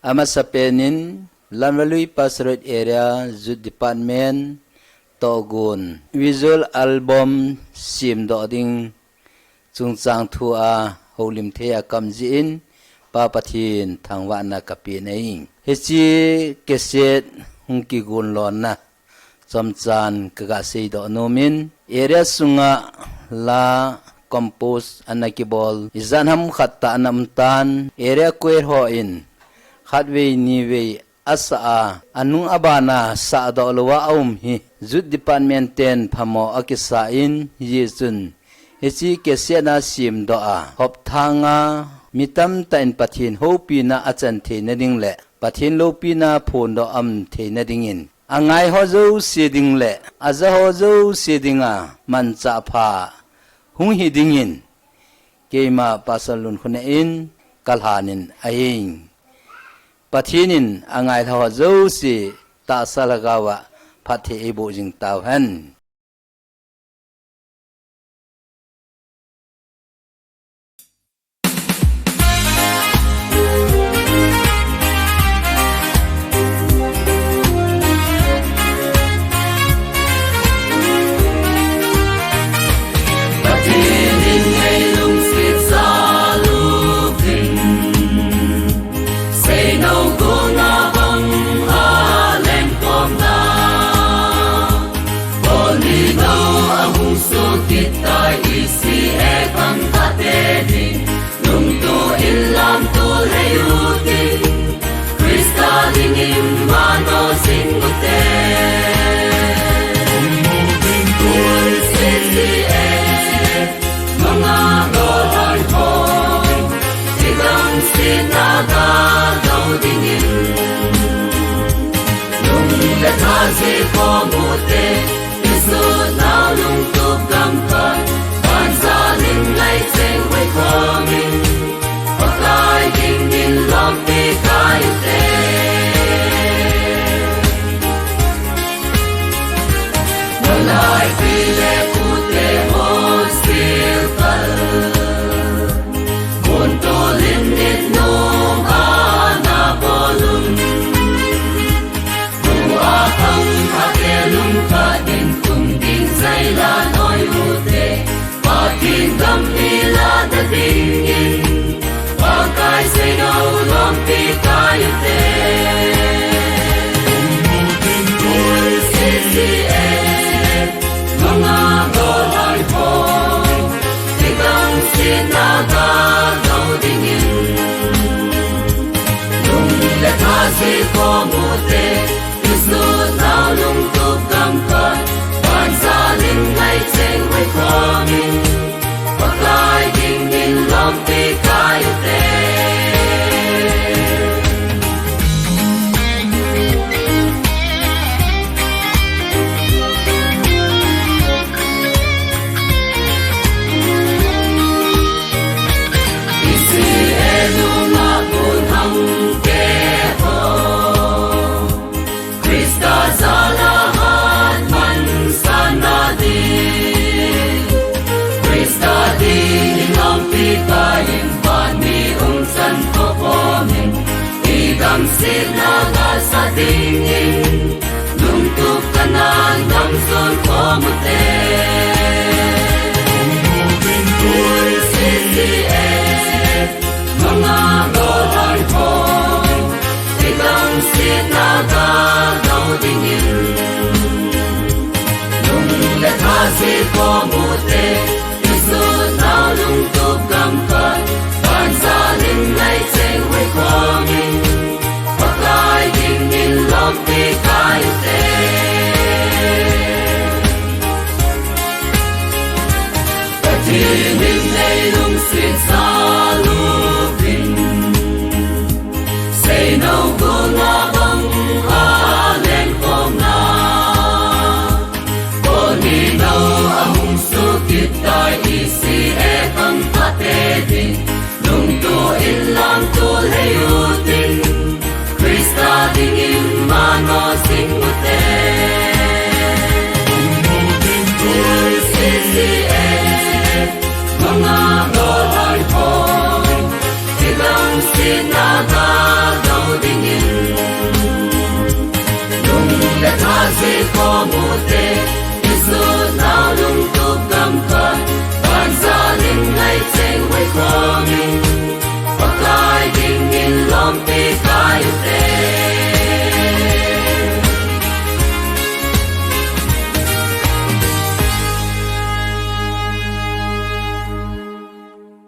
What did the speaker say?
ama sapenin Lanvalui Pastorate Area Youth Department Togun visual album sim do ding chungchang thua holim thea kamjin pa pathin thangwa na kapi nei hechi keset hungki gun lon na chamchan kaga sei do nomin area sunga la compose anakibol izanham khatta anamtan area kwer ho in khatwe niwe asa anung abana sa do lowa hi Youth Department ten phamo akisa in yechun hechi kesena sim do hop thanga mitam tain pathin hopi na achan the na ding le pathin lopi na phone do am the na ding in angai ho zo se ding le aza ho zo se dinga man cha pha hung hi ding in keima pasalun khune in kalhanin aing pathinin angai ho zo se ta salagawa phathe ebo jing taw han Say no good.